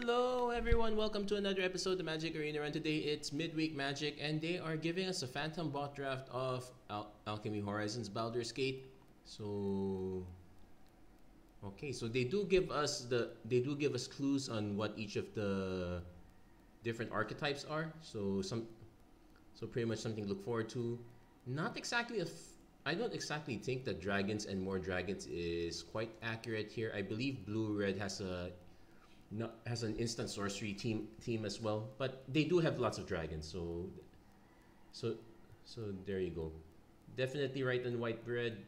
Hello everyone, welcome to another episode of Magic Arena Run. Today it's midweek Magic and they are giving us a phantom bot draft of Alchemy Horizons Baldur's Gate. So so they do give us clues on what each of the different archetypes are. So pretty much something to look forward to. Not exactly I don't exactly think that dragons and more dragons is quite accurate here. I believe blue-red has an instant sorcery team as well, but they do have lots of dragons. So there you go. Definitely right on white red.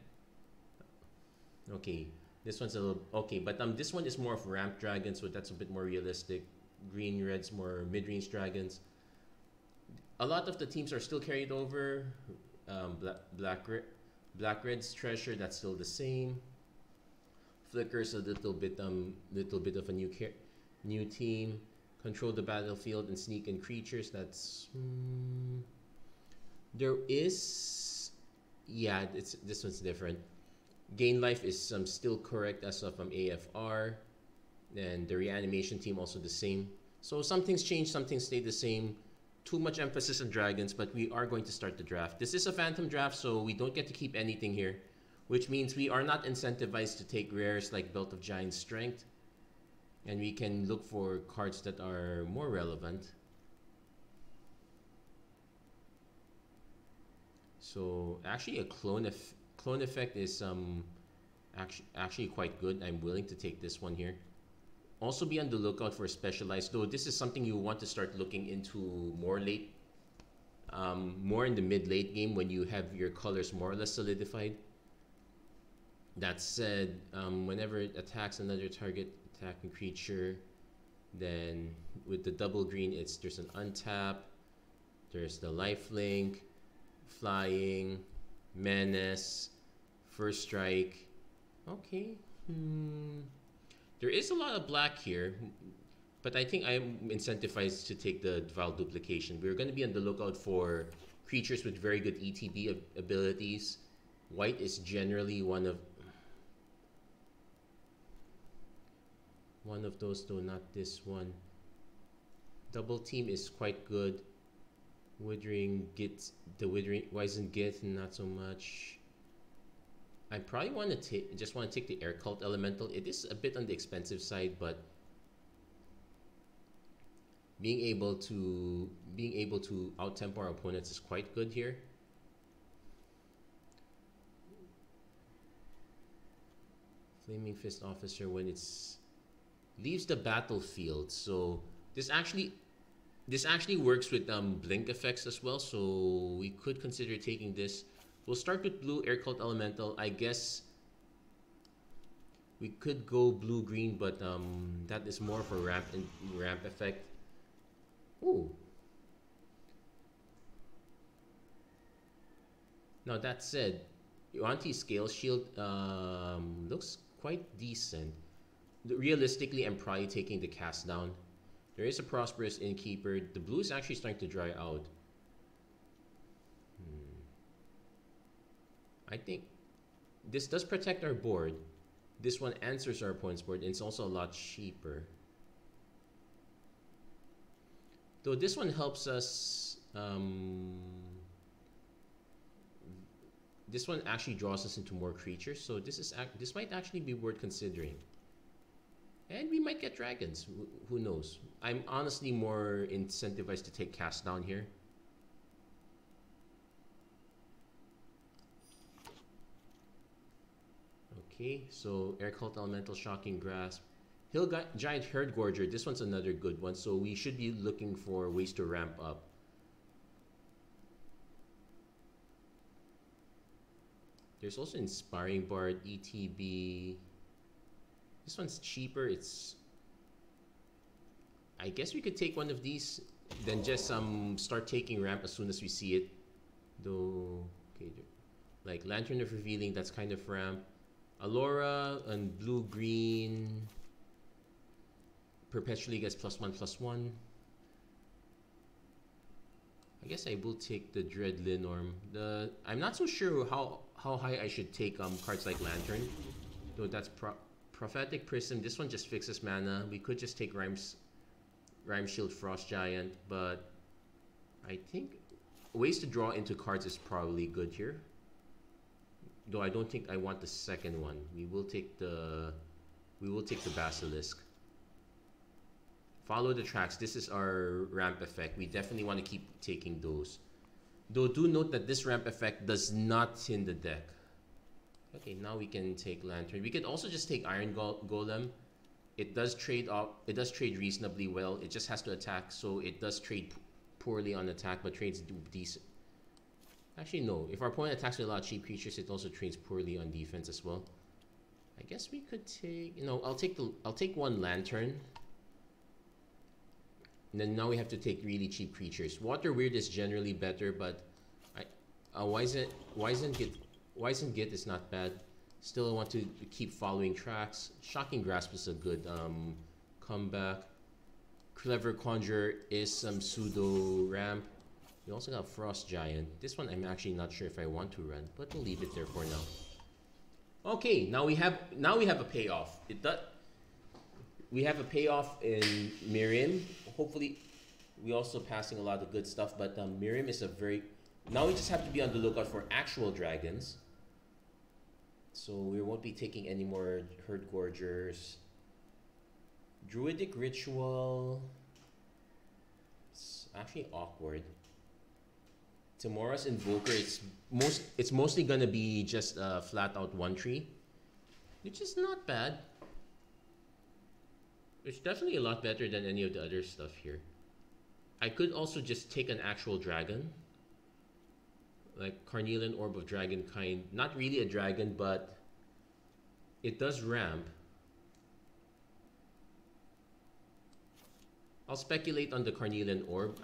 Okay, this one's a little okay, but this one is more of ramp dragon, so that's a bit more realistic. Green red's more mid-range dragons. A lot of the teams are still carried over. Black red's treasure, that's still the same. Flicker's a little bit of a new team. Control the battlefield and sneak in creatures. That's there is this one's different. Gain life is still correct as of AFR, and the reanimation team also the same. So some things change, some things stay the same. Too much emphasis on dragons, but we are going to start the draft. This is a phantom draft, so we don't get to keep anything here, which means we are not incentivized to take rares like Belt of Giant Strength, and we can look for cards that are more relevant. So actually a clone effect is actually quite good. I'm willing to take this one here. Also be on the lookout for specialized, though this is something you want to start looking into more more in the mid-late game when you have your colors more or less solidified. That said, whenever it attacks another target attacking creature, then with the double green, there's an untap, there's the lifelink, flying, menace, first strike. Okay. There is a lot of black here, but I think I'm incentivized to take the Val duplication. We're going to be on the lookout for creatures with very good ETB abilities. White is generally one of those, though not this one. Double team is quite good. Withering Wizened not so much. I probably want to take the Air Cult Elemental. It is a bit on the expensive side, but being able to out-tempo our opponents is quite good here. Flaming Fist Officer when it's leaves the battlefield. So this actually works with blink effects as well. So we could consider taking this. We'll start with blue Air Cult Elemental. I guess we could go blue-green, but that is more for ramp effect. Ooh. Now that said, Yuanti's Scale Shield looks quite decent. Realistically, I'm probably taking the cast down. There is a Prosperous Innkeeper. The blue is actually starting to dry out. I think this does protect our board. This one answers our opponent's board, and it's also a lot cheaper. Though this one helps us. This one actually draws us into more creatures, so this might actually be worth considering. And we might get dragons. Who knows? I'm honestly more incentivized to take cast down here. Okay, so Air Cult Elemental, Shocking Grasp. Giant Herd Gorger, this one's another good one, so we should be looking for ways to ramp up. There's also Inspiring Bard, ETB. This one's cheaper. I guess we could take one of these, then just start taking ramp as soon as we see it. Though, okay, like Lantern of Revealing, that's kind of ramp. Allura and blue-green perpetually gets +1/+1. I guess I will take the Dread Linorm. I'm not so sure how high I should take cards like Lantern, though that's Prophetic Prism. This one just fixes mana. We could just take Rhyme Shield, Frost Giant, but I think ways to draw into cards is probably good here. Though I don't think I want the second one. We will take the Basilisk. Follow the tracks. This is our ramp effect. We definitely want to keep taking those. Though do note that this ramp effect does not thin the deck. Okay, now we can take Lantern. We could also just take Iron Golem. It does trade off. It does trade reasonably well. It just has to attack, so it does trade poorly on attack, but trades decent. Actually, no. If our opponent attacks with a lot of cheap creatures, it also trades poorly on defense as well. I guess we could take. You know, I'll take one Lantern. And then now we have to take really cheap creatures. Water Weird is generally better, but Wizened Git is not bad. Still, I want to keep following tracks. Shocking Grasp is a good comeback. Clever Conjure is some pseudo ramp. We also got Frost Giant. This one I'm actually not sure if I want to run, but we'll leave it there for now. Okay, now we have a payoff. We have a payoff in Miriam. Hopefully, we also passing a lot of good stuff, but Miriam is a very... Now we just have to be on the lookout for actual dragons. So we won't be taking any more Herd Gorgers. Druidic Ritual... It's actually awkward. Timora's Invoker, it's mostly gonna be just flat out 1-tree, which is not bad. It's definitely a lot better than any of the other stuff here. I could also just take an actual dragon. Like Carnelian Orb of Dragonkind. Not really a dragon, but it does ramp. I'll speculate on the Carnelian Orb.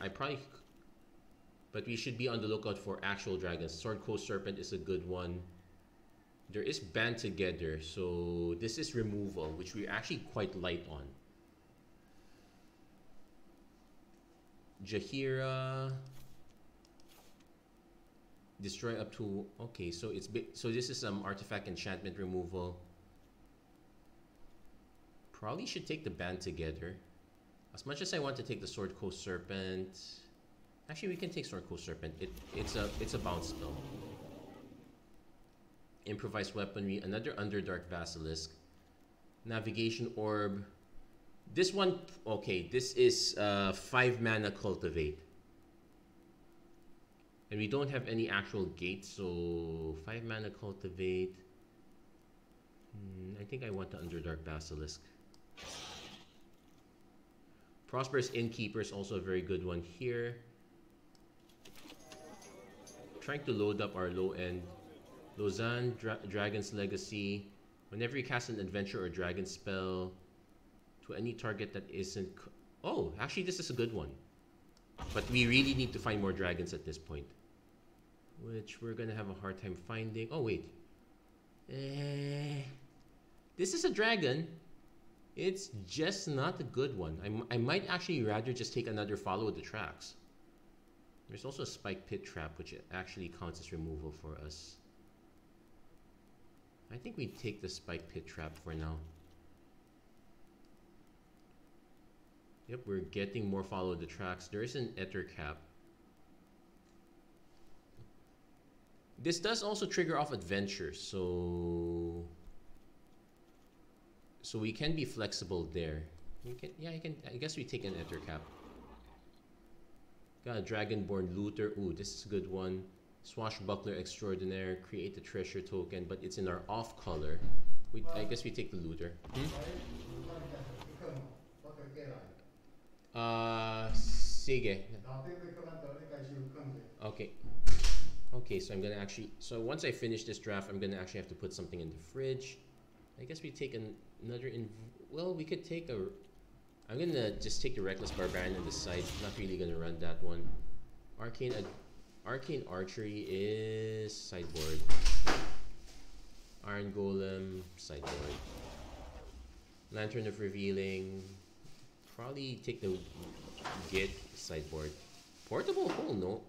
But we should be on the lookout for actual dragons. Sword Coast Serpent is a good one. There is Band Together, so this is removal, which we're actually quite light on. Jaheira. Destroy up to... Okay, so this is some artifact enchantment removal. Probably should take the Band Together. As much as I want to take the Sword Coast Serpent... Actually, we can take Sword Coast Serpent. It's a bounce spell. Improvised Weaponry, another Underdark Basilisk. Navigation Orb. This one, okay, this is 5 mana Cultivate. And we don't have any actual gates, so 5 mana Cultivate. I think I want the Underdark Basilisk. Prosperous Innkeeper is also a very good one here. Trying to load up our low end. Lausanne, Dragon's Legacy. Whenever you cast an adventure or dragon spell to any target that isn't... Oh, actually this is a good one. But we really need to find more dragons at this point. Which we're gonna have a hard time finding. Oh, wait. This is a dragon. It's just not a good one. I might actually rather just take another Follow the Tracks. There's also a Spike Pit Trap, which actually counts as removal for us. I think we take the Spike Pit Trap for now. Yep, we're getting more Follow the Tracks. There is an Ether Cap. This does also trigger off adventures, so we can be flexible there. I guess we take an Ether Cap. Got a Dragonborn Looter. Ooh, this is a good one. Swashbuckler Extraordinaire. Create the treasure token, but it's in our off color. I guess we take the Looter. Sige. Okay. Okay, so I'm gonna actually... So once I finish this draft, I'm gonna actually have to put something in the fridge. I guess we take another... Well, we could take a... I'm gonna just take the Reckless Barbarian on the side. Not really gonna run that one. Arcane Archery is sideboard. Iron Golem, sideboard. Lantern of Revealing. Probably take the Git, sideboard. Portable Hole, no.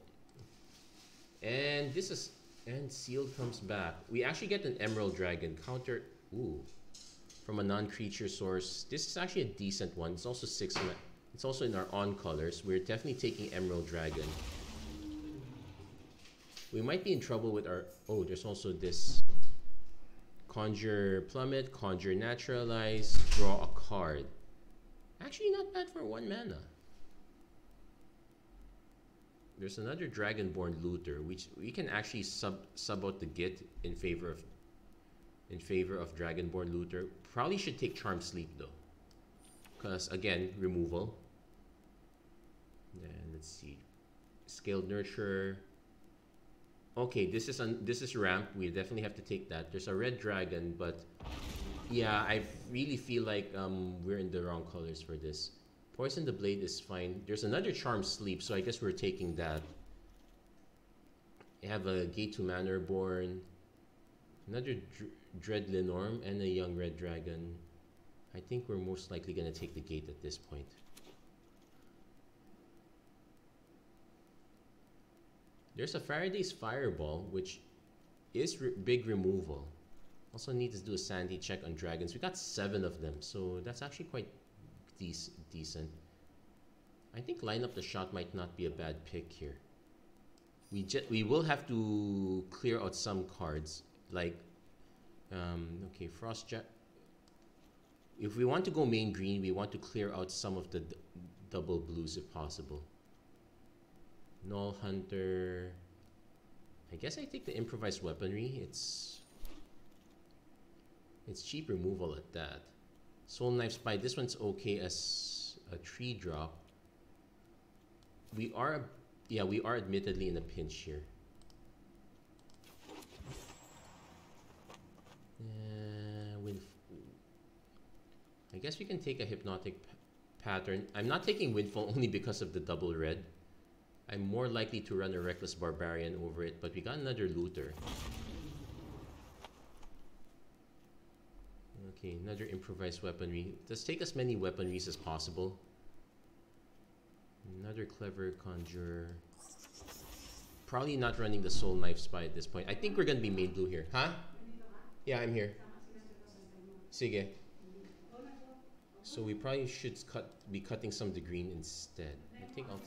And this is... And Sealed comes back. We actually get an Emerald Dragon. Counter... Ooh. From a non-creature source. This is actually a decent one. It's also 6 mana. It's also in our on colors. We're definitely taking Emerald Dragon. We might be in trouble with our... Oh, there's also this Conjure Plummet, Conjure Naturalize, draw a card. Actually, not bad for 1 mana. There's another Dragonborn Looter, which we can actually sub out the Git in favor of Dragonborn Looter. Probably should take Charm Sleep though, because again, removal. Then let's see, Scaled Nurture. Okay, this is ramp. We definitely have to take that. There's a red dragon, but yeah, I really feel like we're in the wrong colors for this. Poison the Blade is fine. There's another Charm Sleep, so I guess we're taking that. I have a Gate to Manorborn, another Dread Lenorm, and a Young Red Dragon. I think we're most likely going to take the Gate at this point. There's a Faraday's Fireball, which is big removal. Also need to do a sanity check on dragons. We got 7 of them, so that's actually quite decent. I think line up the shot might not be a bad pick here. We will have to clear out some cards, like okay, Frostjack. If we want to go main green, we want to clear out some of the double blues if possible. Null Hunter. I guess I take the Improvised Weaponry. It's cheap removal at that. Soul Knife Spy. This one's okay as a 3-drop. We are admittedly in a pinch here. I guess we can take a Hypnotic Pattern. I'm not taking Windfall only because of the double red. I'm more likely to run a Reckless Barbarian over it, but we got another Looter. Okay, another Improvised Weaponry. Let's take as many weaponries as possible. Another Clever Conjurer. Probably not running the Soul Knife Spy at this point. I think we're gonna be main blue here. Huh? Yeah, I'm here. Sige. So we probably should be cutting some of the green instead. I think I'll...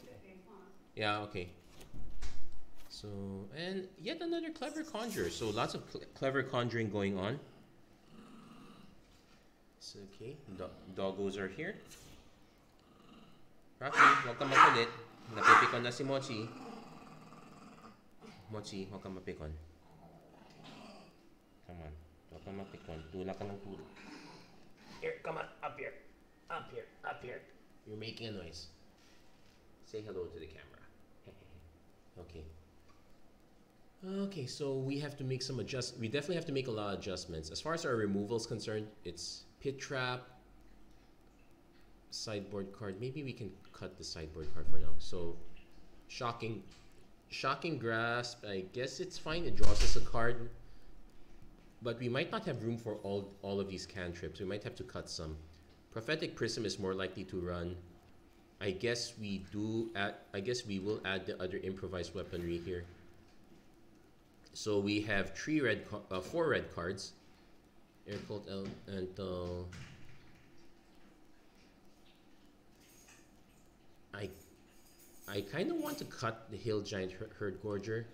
Yeah, okay. So, and yet another Clever Conjurer. So lots of clever conjuring going on. So, okay, doggos are here. Rocky, huwag kang makulit. Napipikon na si Mochi. Mochi, huwag kang mapikon. Come on, huwag kang mapikon. Tulak ka ng turo. Here, come on, up here. Up here, up here. You're making a noise. Say hello to the camera. Okay. Okay, so we have to make some adjustments. We definitely have to make a lot of adjustments. As far as our removal is concerned, it's Pit Trap, sideboard card. Maybe we can cut the sideboard card for now. So, Shocking Grasp. I guess it's fine. It draws us a card, but we might not have room for all of these cantrips. We might have to cut some. Prophetic Prism is more likely to run. I guess we will add the other Improvised Weaponry here. So we have 4 red cards. Air Cult Elemental. I kind of want to cut the Hill Giant Herd Gorger.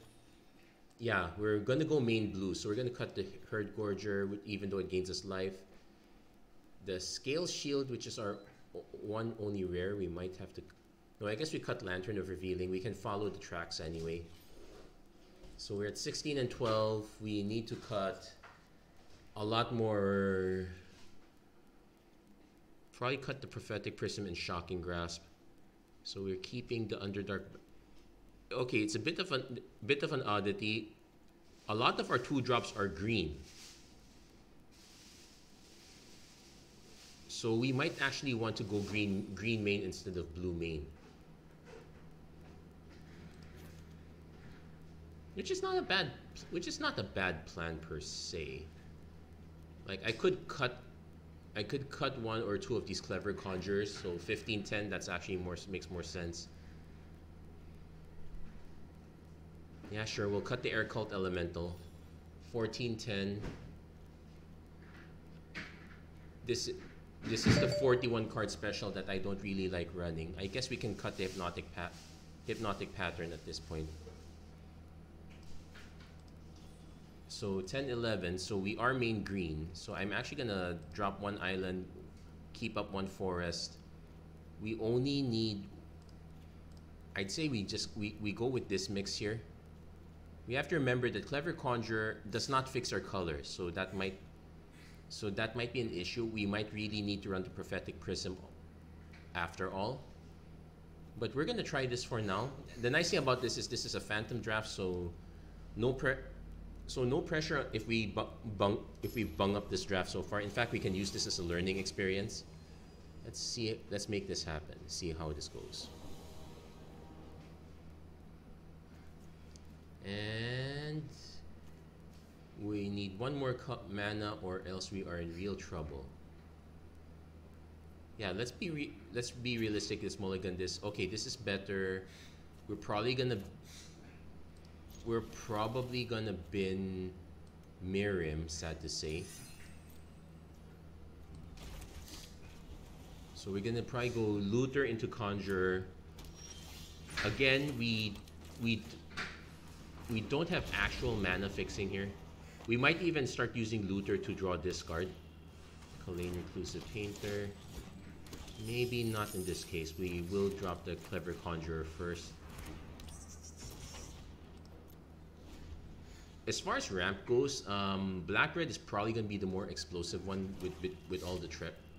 Yeah, we're gonna go main blue, so we're gonna cut the Herd Gorger, even though it gains us life. The Scale Shield, which is our one only rare, we might have to... No, I guess we cut Lantern of Revealing. We can follow the tracks anyway. So we're at 16 and 12. We need to cut a lot more. Probably cut the Prophetic Prism and Shocking Grasp. So we're keeping the Underdark. Okay, it's a bit of an oddity. A lot of our 2-drops are green. So we might actually want to go green main instead of blue main. Which is not a bad plan per se. Like I could cut 1 or 2 of these Clever Conjurers, so 15-10, that's actually makes more sense. Yeah, sure, we'll cut the Air Cult Elemental. 14-10. This is the 41 card special that I don't really like running. I guess we can cut the hypnotic pattern at this point. So 10, 11. So we are main green. So I'm actually gonna drop one island, keep up one forest. We only need, I'd say we go with this mix here. We have to remember that Clever Conjurer does not fix our colors, so that might be an issue. We might really need to run the Prophetic Prism after all. But we're gonna try this for now. The nice thing about this is a phantom draft, so no pressure if we bung up this draft so far. In fact, we can use this as a learning experience. Let's make this happen. See how this goes. And we need one more mana, or else we are in real trouble. Yeah, let's be realistic. Let's mulligan this. Okay, this is better. We're probably gonna bin Miriam, sad to say. So we're gonna probably go Looter into Conjurer. Again, we don't have actual mana fixing here. We might even start using Looter to draw discard. Kalane Reclusive Painter. Maybe not in this case. We will drop the Clever Conjurer first. As far as ramp goes, Black-Red is probably going to be the more explosive one with all the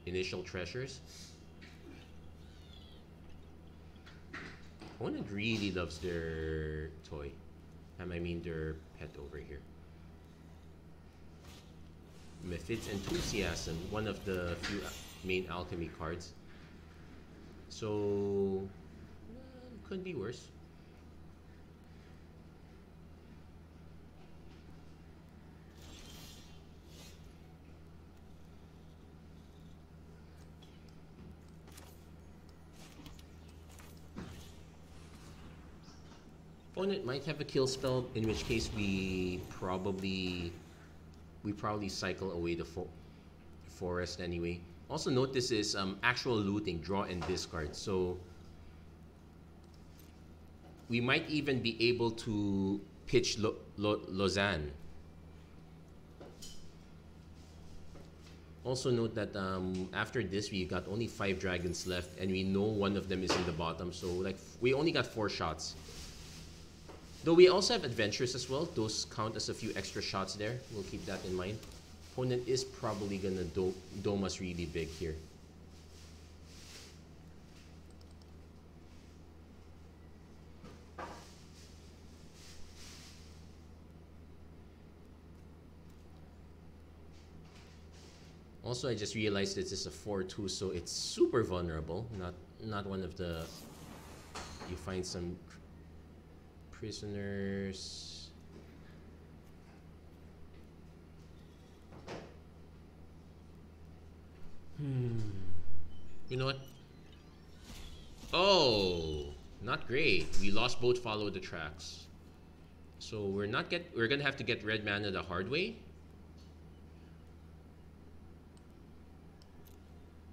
initial treasures. Opponent really loves their toy. I mean their pet over here. Mephid's Enthusiasm, one of the few main alchemy cards. So, could be worse. Opponent might have a kill spell, in which case we probably cycle away the forest anyway. Also note this is actual looting, draw and discard. So we might even be able to pitch Lausanne. Also note that after this we got only 5 dragons left, and we know one of them is in the bottom. So like we only got 4 shots. Though we also have adventures as well. Those count as a few extra shots there. We'll keep that in mind. Opponent is probably gonna dome us really big here. Also, I just realized this is a 4-2, so it's super vulnerable. Not one of the... You find some prisoners. You know what? Oh, not great. We lost both follow the tracks. So we're gonna have to get red mana the hard way.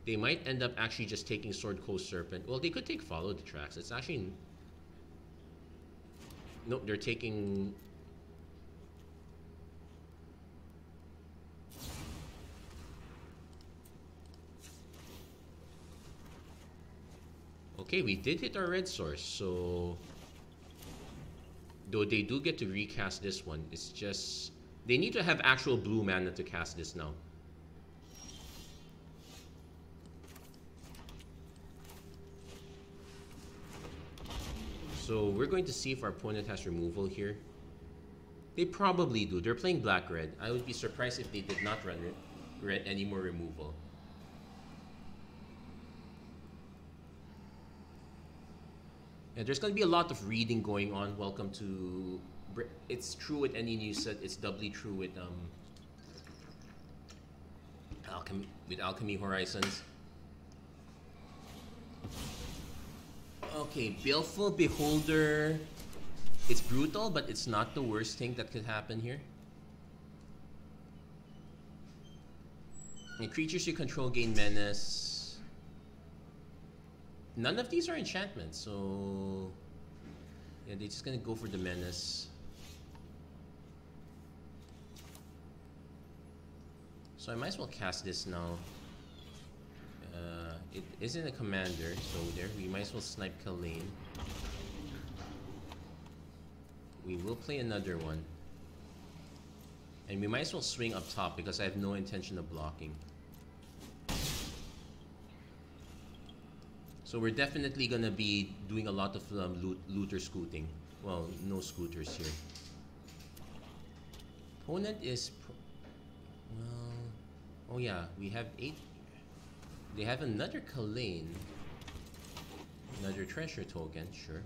They might end up actually just taking Sword Coast Serpent. Well, they could take follow the tracks. It's actually... Nope, they're taking... Okay, we did hit our red source, so... Though they do get to recast this one, it's just... They need to have actual blue mana to cast this now. So we're going to see if our opponent has removal here. They probably do. They're playing black-red. I would be surprised if they did not run red any more removal. Yeah, there's going to be a lot of reading going on. Welcome to... It's true with any new set. It's doubly true with Alchemy Horizons. Okay, Baleful Beholder. It's brutal, but it's not the worst thing that could happen here. And creatures you control gain menace. None of these are enchantments, so yeah, they're just gonna go for the menace. So I might as well cast this now. It isn't a commander, so there we might as well snipe Kalane. We will play another one. And we might as well swing up top because I have no intention of blocking. So we're definitely gonna be doing a lot of looter scooting. Well, no scooters here. Opponent is... well... oh yeah, we have 8... they have another Kalane. Another treasure token, sure.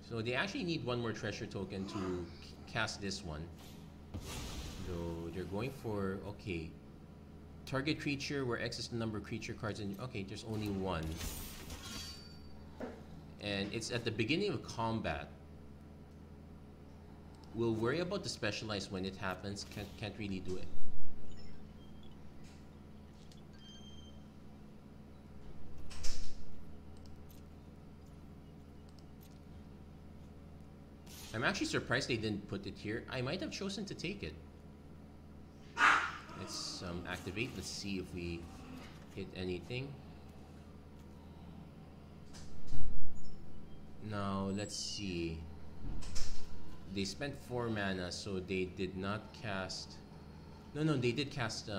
So they actually need one more treasure token to cast this one. Though they're going for... okay. Target creature where X is the number of creature cards in... okay, there's only one. And it's at the beginning of combat. We'll worry about the specialized when it happens. Can't really do it. I'm actually surprised they didn't put it here. I might have chosen to take it. Let's activate. Let's see if we hit anything. Now, let's see. They spent 4 mana, so they did not cast... no, they did cast...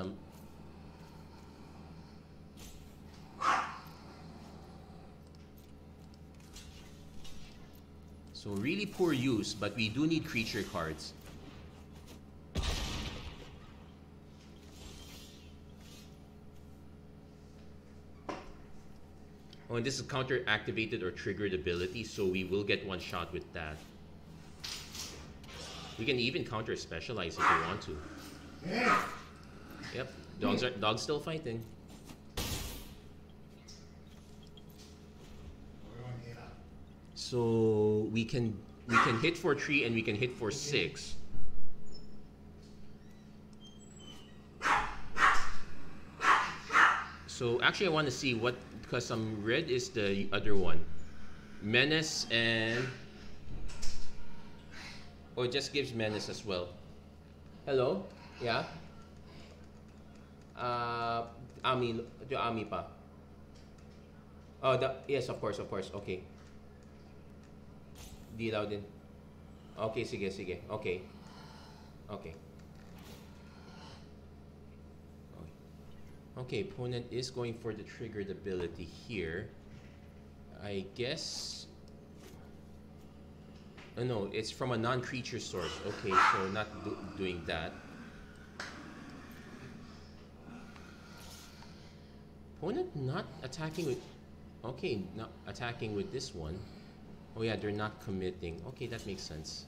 so really poor use, but we do need creature cards. Oh, and this is counter activated or triggered ability, so we will get one shot with that. We can even counter specialize if we want to. Yep, dogs still fighting. So we can hit for 3 and we can hit for 6. So actually I want to see what, because red is the other one. Menace and... oh, it just gives menace as well. Hello? Yeah? Ami, the Ami pa. Oh, yes, of course, okay. Di daw din. Okay, sige. Okay. Okay, opponent is going for the triggered ability here. I guess... oh no, it's from a non-creature source. Okay, so not doing that. Opponent not attacking with... okay, not attacking with this one. Oh yeah, they're not committing. Okay, that makes sense.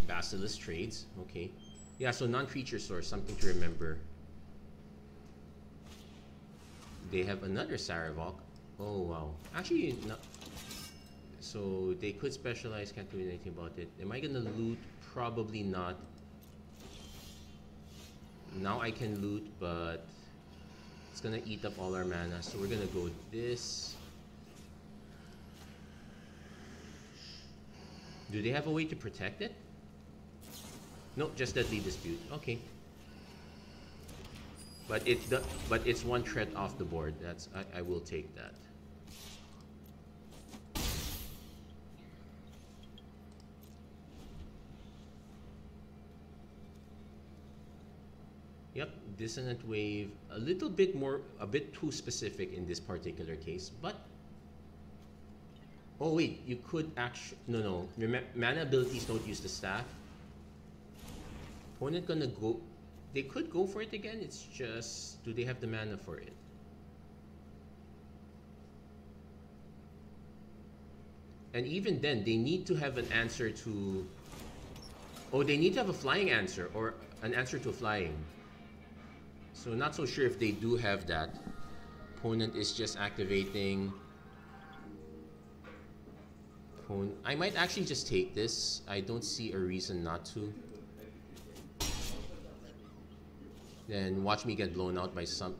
Basilisk trades. Okay. Yeah, so non-creature source, something to remember. They have another Saravok. Oh wow. Actually, not. So they could specialize, can't do anything about it. Am I gonna loot? Probably not. Now I can loot, but it's gonna eat up all our mana. So we're gonna go this. Do they have a way to protect it? No, just deadly dispute. Okay. But it's one threat off the board. That's I will take that. Yep, dissonant wave. A little bit more, a bit too specific in this particular case, but. Oh wait, you could actually no. Remember, mana abilities don't use the staff. Opponent gonna go. They could go for it again. It's just, do they have the mana for it? And even then, they need to have an answer to. Oh, they need to have a flying answer or an answer to flying. So not so sure if they do have that. Opponent is just activating I might actually just take this. I don't see a reason not to. Then watch me get blown out by some.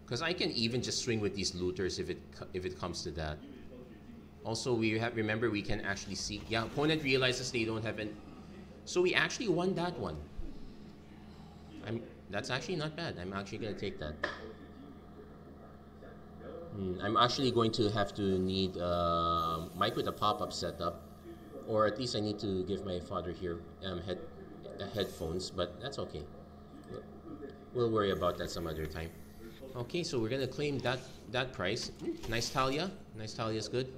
Because I can even just swing with these looters if it comes to that. Also, remember we can actually see. Yeah, opponent realizes they don't have an. So we actually won that one. That's actually not bad. I'm actually gonna take that. I'm actually going to have to need mic with a pop-up setup, or at least I need to give my father here headphones. But that's okay. We'll worry about that some other time. Okay, so we're gonna claim that price. Nice Talia. Nice Talia is good.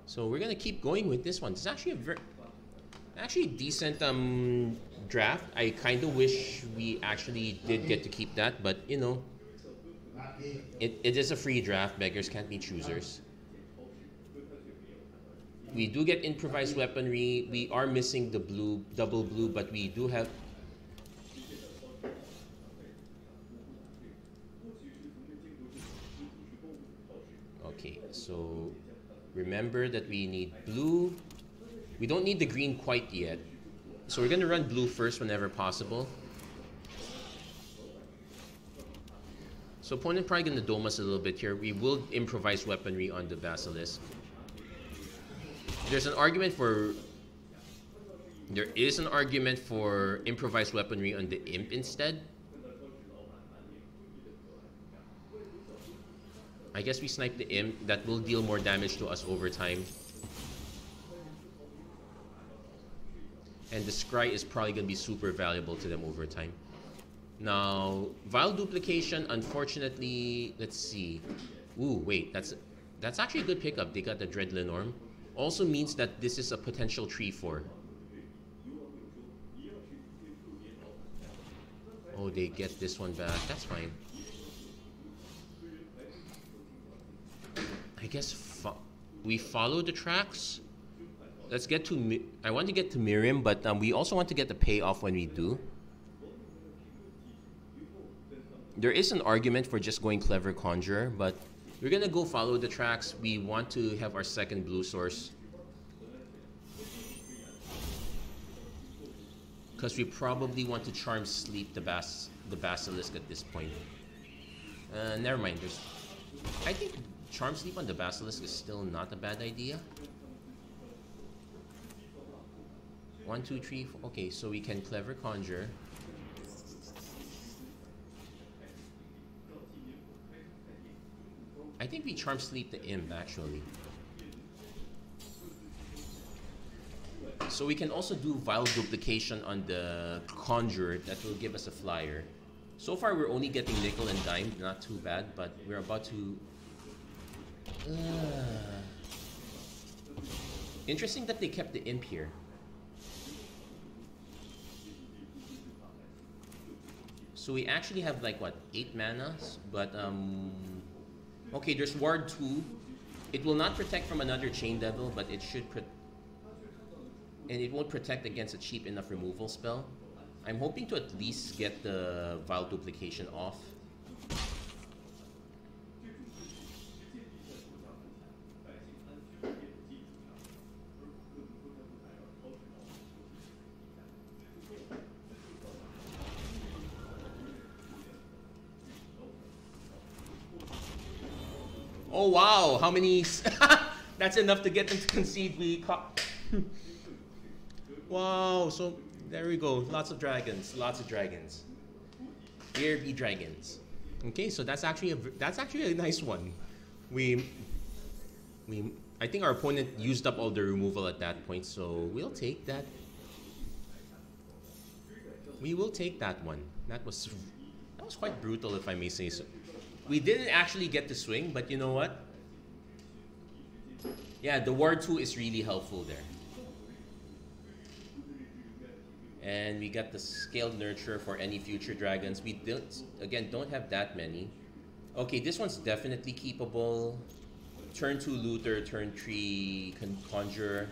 So we're gonna keep going with this one. It's actually a decent draft. I kind of wish we actually did get to keep that, but you know, it is a free draft. Beggars can't be choosers. We do get improvised weaponry. We are missing the double blue, but we do have. Okay, so remember that we need blue. We don't need the green quite yet. So we're gonna run blue first whenever possible. So opponent probably gonna dome us a little bit here. We will improvise weaponry on the Basilisk. There is an argument for improvised weaponry on the Imp instead. I guess we snipe the Imp. That will deal more damage to us over time. And the Scry is probably going to be super valuable to them over time. Now, Vile Duplication, unfortunately, let's see. Ooh, wait, that's actually a good pickup. They got the Dread Lenorm. Also means that this is a potential 3-4. Oh, they get this one back. That's fine. I guess we follow the tracks. Let's get to. I want to get to Miriam, but we also want to get the payoff when we do. There is an argument for just going Clever Conjurer, but we're gonna go follow the tracks. We want to have our second blue source because we probably want to Charm Sleep the Basilisk at this point. Never mind. I think Charm Sleep on the Basilisk is still not a bad idea. 1, 2, 3, 4. Okay, so we can Clever Conjure. I think we Charm Sleep the Imp actually. So we can also do Vile Duplication on the Conjurer. That will give us a flyer. So far we're only getting nickel and dime, not too bad, but we're about to... Interesting that they kept the Imp here. So we actually have like what, 8 mana, but okay, there's Ward 2. It will not protect from another Chain Devil, but it should and it won't protect against a cheap enough removal spell. I'm hoping to at least get the Vile Duplication off. Oh wow, how many? That's enough to get them to concede. Wow, so there we go. Lots of dragons. Lots of dragons. Here be dragons. Okay, so that's actually a nice one. I think our opponent used up all the removal at that point, so we'll take that. We will take that one. That was quite brutal, if I may say so. We didn't actually get to swing, but you know what? Yeah, the Ward 2 is really helpful there. And we got the Scaled Nurture for any future dragons. We don't have that many. Okay, this one's definitely keepable. Turn 2 Looter, turn 3 Conjurer.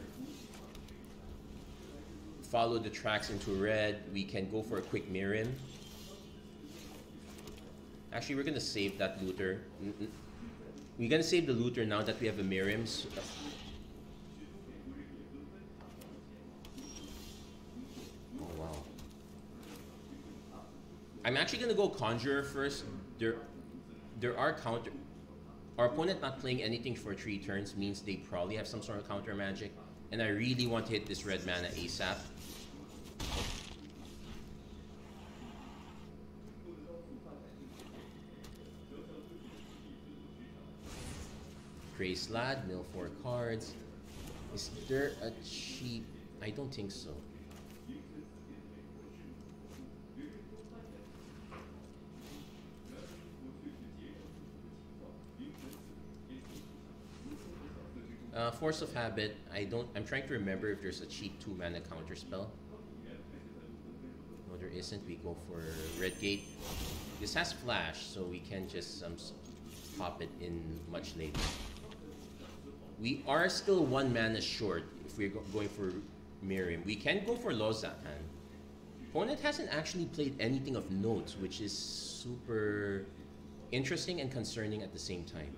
Follow the tracks into red. We can go for a quick Mirren. Actually, we're gonna save that Looter. We're gonna save the looter now that we have a Miriam. Oh wow. I'm actually gonna go Conjurer first. There are counter. Our opponent not playing anything for 3 turns means they probably have some sort of counter magic, and I really want to hit this red mana ASAP. Gray Slad, mill 4 cards. Is there a cheap? I don't think so. Force of Habit. I'm trying to remember if there's a cheap 2 mana counter spell. No, there isn't. We go for Red Gate. This has flash, so we can just pop it in much later. We are still 1 mana short if we're going for Miriam. We can go for Lozan. Opponent hasn't actually played anything of note, which is super interesting and concerning at the same time.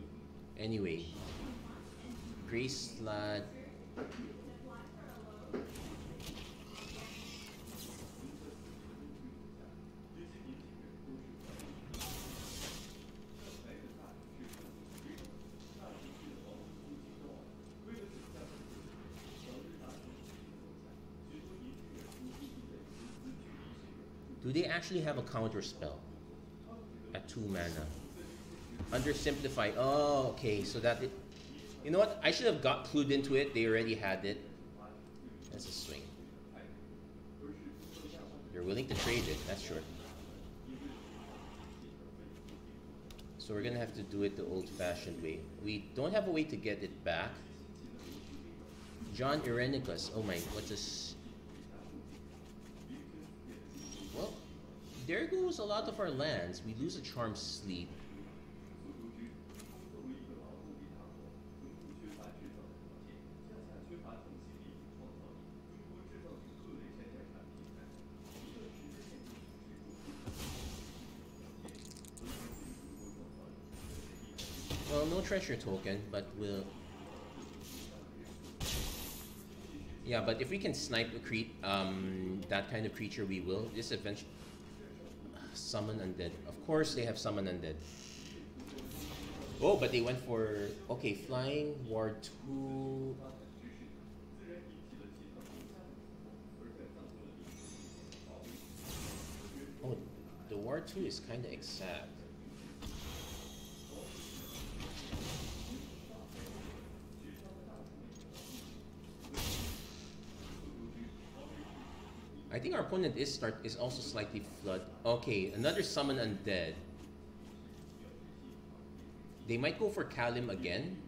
Anyway, Gray Slad. Do they actually have a counter spell at 2 mana? Undersimplify. Oh, okay. So that you know what? I should have got clued into it. They already had it. That's a swing. They're willing to trade it. That's sure. So we're gonna have to do it the old-fashioned way. We don't have a way to get it back. John Irenicus. Oh my, what's this? Well, there goes a lot of our lands. We lose a Charm Sleep. Well, no treasure token, but we'll... Yeah, but if we can snipe that kind of creature, we will. This eventually... Summon Undead. Of course they have Summon Undead. Oh, but they went for... Okay, Flying, Ward 2... Oh, the Ward 2 is kind of exact. I think our opponent is also slightly flood. Okay, another Summon Undead. They might go for Kalim again.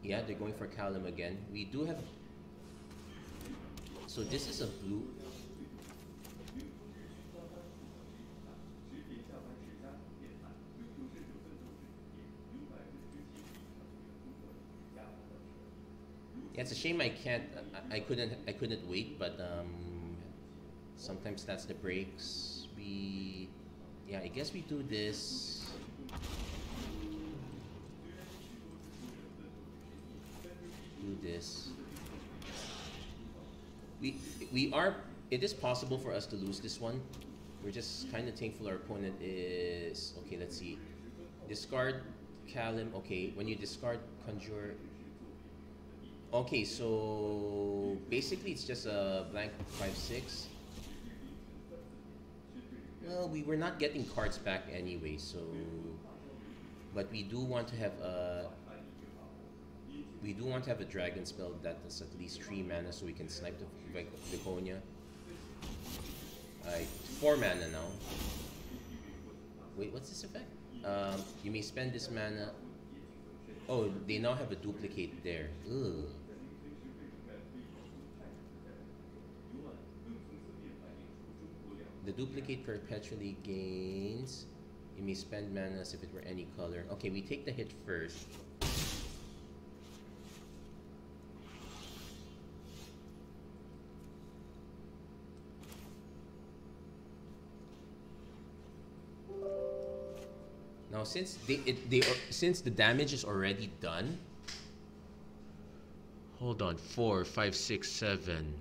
Yeah, they're going for Kalim again. We do have... So this is a blue. Yeah, it's a shame I couldn't wait, but sometimes that's the breaks. Yeah, I guess we do this. Do this. It is possible for us to lose this one. We're just kind of thankful our opponent is... Okay, let's see. Discard Kalim. Okay, when you discard Conjure... Okay, so basically it's just a blank 5/6. Well, we were not getting cards back anyway, so... But we do want to have a... We do want to have a dragon spell that is at least 3 mana so we can snipe the Viconia. 4 mana now. Wait, what's this effect? You may spend this mana... Oh, they now have a duplicate there. Ugh. The duplicate perpetually gains. You may spend mana as if it were any color. Okay, we take the hit first. Now since since the damage is already done. Hold on, 4, 5, 6, 7.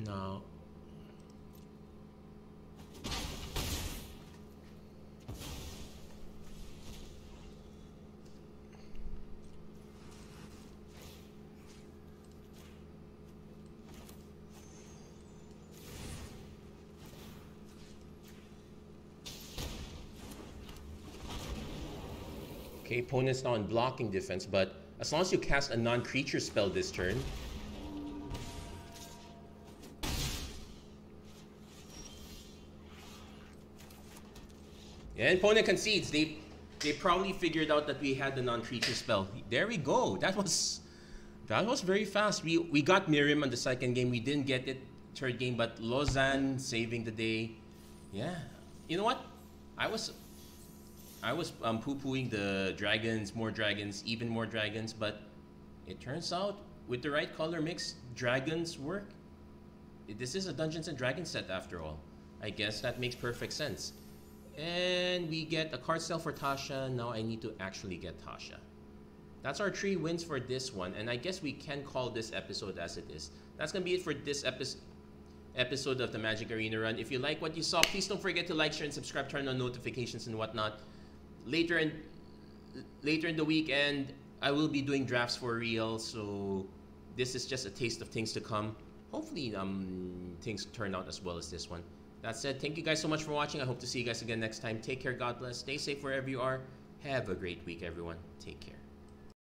No. Okay, opponent's now in blocking defense, but as long as you cast a non-creature spell this turn, and opponent concedes. They probably figured out that we had the non-creature spell. There we go. That was very fast. We got Miriam on the second game. We didn't get it third game, but Lausanne saving the day. Yeah. You know what? I was poo-pooing the dragons, more dragons, even more dragons, but it turns out with the right color mix, dragons work. This is a Dungeons and Dragons set after all. I guess that makes perfect sense. And we get a card sale for Tasha. Now I need to actually get Tasha. That's our 3 wins for this one. And I guess we can call this episode as it is. That's going to be it for this episode of the Magic Arena Run. If you like what you saw, please don't forget to like, share, and subscribe. Turn on notifications and whatnot. Later in the weekend, I will be doing drafts for real. So this is just a taste of things to come. Hopefully things turn out as well as this one. That said, thank you guys so much for watching. I hope to see you guys again next time. Take care. God bless. Stay safe wherever you are. Have a great week, everyone. Take care.